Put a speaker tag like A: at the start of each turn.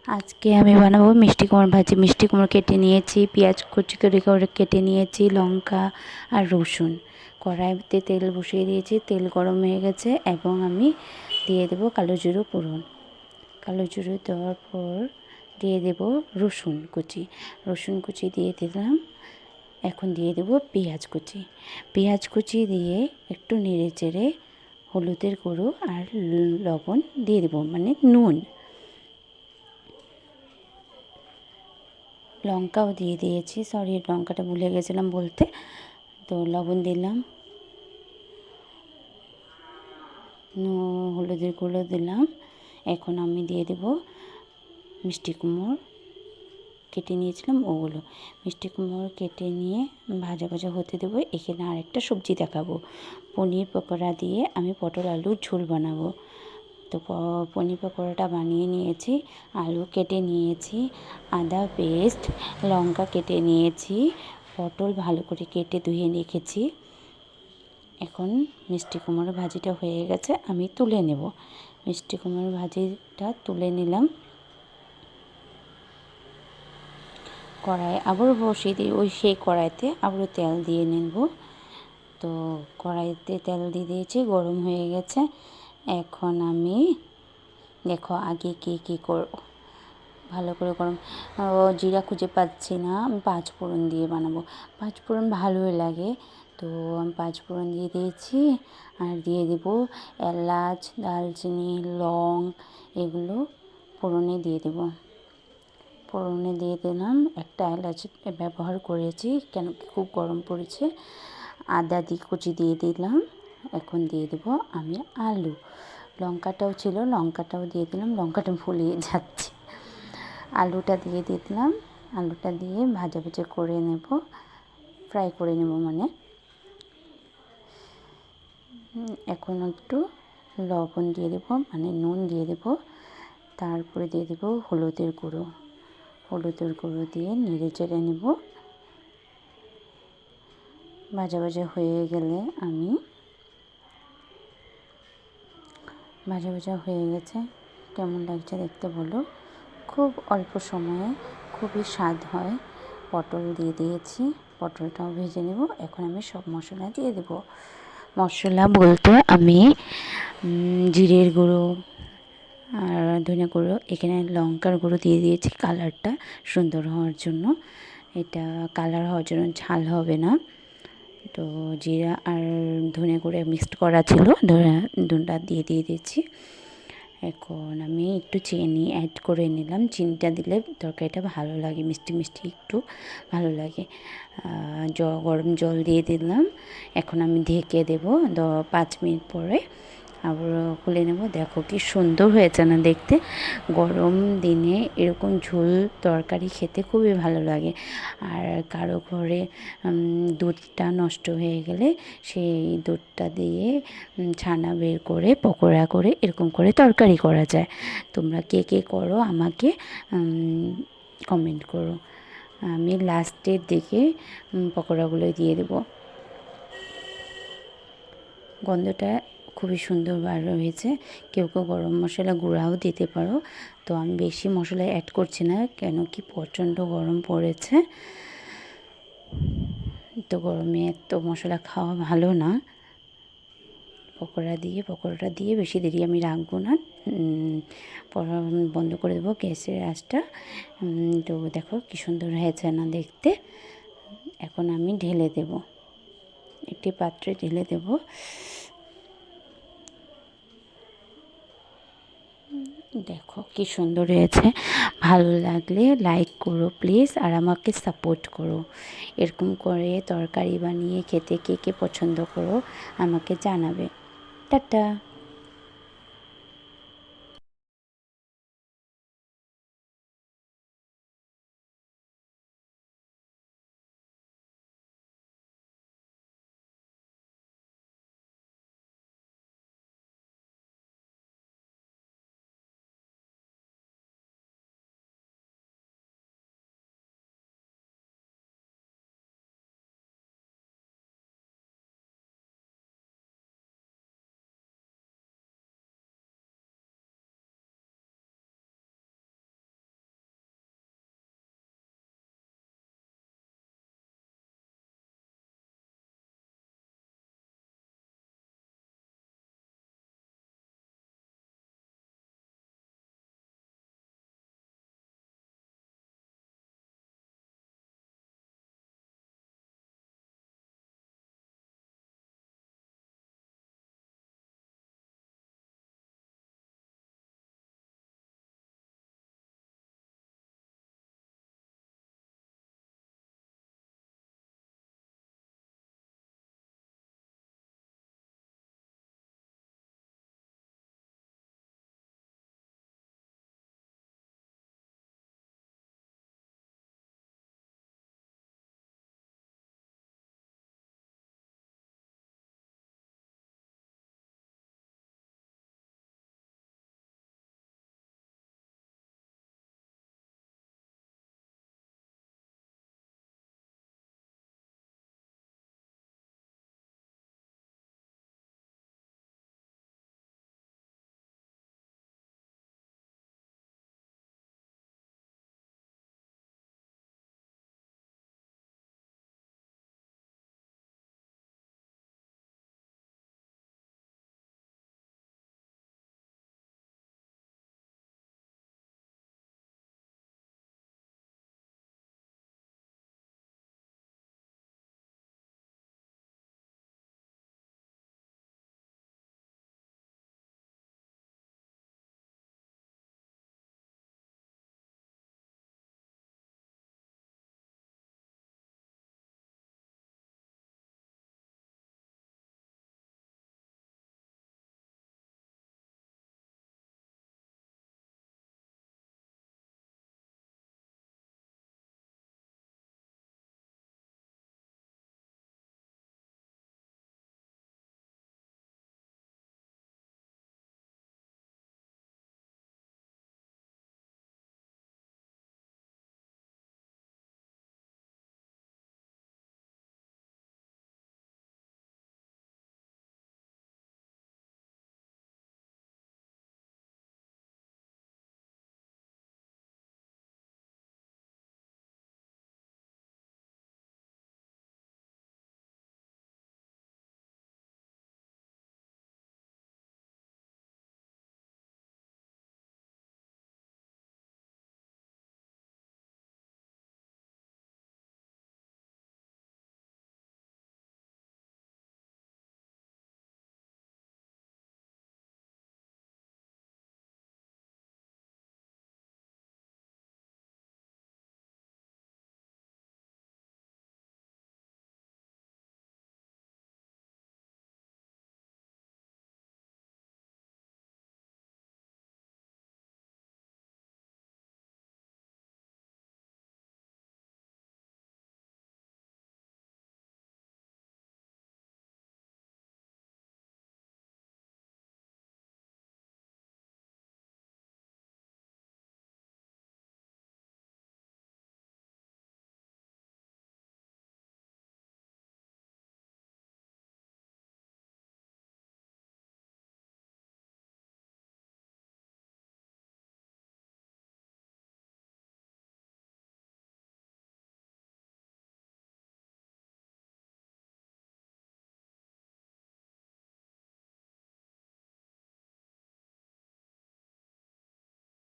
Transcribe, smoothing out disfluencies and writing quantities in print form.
A: আজকে আমি বানাবো মিষ্টি কুমড়ো ভাজি। মিষ্টি কুমড়ো কেটে নিয়েছি, পেঁয়াজ কুচি করে কেটে নিয়েছি, লঙ্কা আর রসুন। কড়াইতে তেল বসিয়ে দিয়েছি, তেল গরম হয়ে গেছে এবং আমি দিয়ে দেবো কালো জিরে ফোড়ন। কালো জিরে দেওয়ার পর দিয়ে দেব রসুন কুচি। রসুন কুচি দিয়ে দিলাম। এখন দিয়ে দেব পেঁয়াজ কুচি। পেঁয়াজ কুচি দিয়ে একটু নেড়ে চেড়ে হলুদের গুঁড়ো আর লবণ দিয়ে দেবো, মানে নুন। লঙ্কাও দিয়ে দিয়েছি, সরি লঙ্কাটা ভুলে গেছিলাম বলতে। তো লবণ দিলাম, হলুদের গুঁড়ো দিলাম। এখন আমি দিয়ে দেব মিষ্টি কুমড়ো কেটে নিয়েছিলাম ওগুলো। মিষ্টি কুমড়ো কেটে নিয়ে ভাজা ভাজা হতে দেবো। এখানে আরেকটা সবজি দেখাবো, পনির পকোড়া দিয়ে আমি পটল আলুর ঝোল বানাবো। তো পনির পকোড়াটা বানিয়ে নিয়েছি, আলু কেটে নিয়েছি, আদা পেস্ট, লঙ্কা কেটে নিয়েছি, পটল ভালো করে কেটে ধুয়ে রেখেছি। এখন মিষ্টি কুমড়ো ভাজিটা হয়ে গেছে, আমি তুলে নেব। মিষ্টি কুমড়ো ভাজিটা তুলে নিলাম। কড়াই আবারও বসিয়ে দিই, সেই কড়াইতে আবারও তেল দিয়ে নেব। তো কড়াইতে তেল দিয়ে দিয়েছি, গরম হয়ে গেছে। এখন আমি দেখো আগে কী করব, ভালো করে গরম। জিরা খুঁজে পাচ্ছি না, আমি পাঁচ ফোড়ন দিয়ে বানাবো। পাঁচ ফোড়ন ভালোই লাগে, তো আমি পাঁচ ফোড়ন দিয়ে দিয়েছি। আর দিয়ে দেবো এলাচ, দারচিনি, লং, এগুলো ফোড়নে দিয়ে দেবো। ফোড়নে দিয়ে দিলাম, একটা এলাচ ব্যবহার করেছি কেন কি খুব গরম পড়েছে। আদা কুচি দিয়ে দিলাম। এখন দিয়ে দেবো আমি আলু। লঙ্কাটাও ছিল, লঙ্কাটাও দিয়ে দিলাম, লঙ্কাটা ভুলিয়ে যাচ্ছে। আলুটা দিয়ে দিলাম, আলুটা দিয়ে ভাজা ভাজা করে নেব, ফ্রাই করে নেব মানে। এখন একটু লবণ দিয়ে দেবো, মানে নুন দিয়ে দেবো। তারপরে দিয়ে দেবো হলুদের গুঁড়ো। হলুদের গুঁড়ো দিয়ে নেড়ে চেড়ে নেব। ভাজা ভাজা হয়ে গেলে আমি ভাজা ভাজা হয়ে গেছে, কেমন লাগছে দেখতে বলো। খুব অল্প সময়ে খুবই স্বাদ হয়। পটল দিয়ে দিয়েছি, পটলটাও ভেজে নেব। এখন আমি সব মশলা দিয়ে দেব। মশলা বলতে আমি জিরের গুঁড়ো আর ধনে গুঁড়ো, এখানে লঙ্কার গুঁড়ো দিয়ে দিয়েছি কালারটা সুন্দর হওয়ার জন্য। এটা কালার হওয়ার জন্য, ঝাল হবে না। তো জিরা আর ধনে গুঁড়ো মিক্সড করা ছিল, ধনেটা দিয়ে দিয়েছি। এখন আমি একটু চিনি অ্যাড করে নিলাম। চিনিটা দিলে তরকারিটা ভালো লাগে, মিষ্টি মিষ্টি একটু ভালো লাগে। গরম জল দিয়ে দিলাম। এখন আমি ঢেকে দেবো 5 মিনিট পরে আবার খুলে নেব। দেখো কি সুন্দর হয়েছে না দেখতে। গরম দিনে এরকম ঝোল তরকারি খেতে খুবই ভালো লাগে। আর কারো ঘরে দুধটা নষ্ট হয়ে গেলে সেই দুধটা দিয়ে ছানা বের করে পকোড়া করে এরকম করে তরকারি করা যায়। তোমরা কে কে করো আমাকে কমেন্ট করো। আমি লাস্টের দিকে পকোড়াগুলো দিয়ে দেবো। গন্ধটা খুবই সুন্দর বার হয়েছে। কেউ কেউ গরম মশলা গুঁড়াও দিতে পারো। তো আমি বেশি মশলা অ্যাড করছি না, কেন কি প্রচণ্ড গরম পড়েছে। তো গরমে এত মশলা খাওয়া ভালো না। পকোড়াটা দিয়ে বেশি দেরি আমি রাখবো না, বন্ধ করে দেবো গ্যাসের আঁচটা। তো দেখো কী সুন্দর হয়েছে না দেখতে। এখন আমি ঢেলে দেব, একটি পাত্রে ঢেলে দেব। দেখো কি সুন্দর হয়েছে। ভালো লাগলে লাইক করো প্লিজ, আর আমাকে সাপোর্ট করো। এরকম করে তরকারি বানিয়ে খেতে কে কে পছন্দ করো আমাকে জানাবে। টাটা।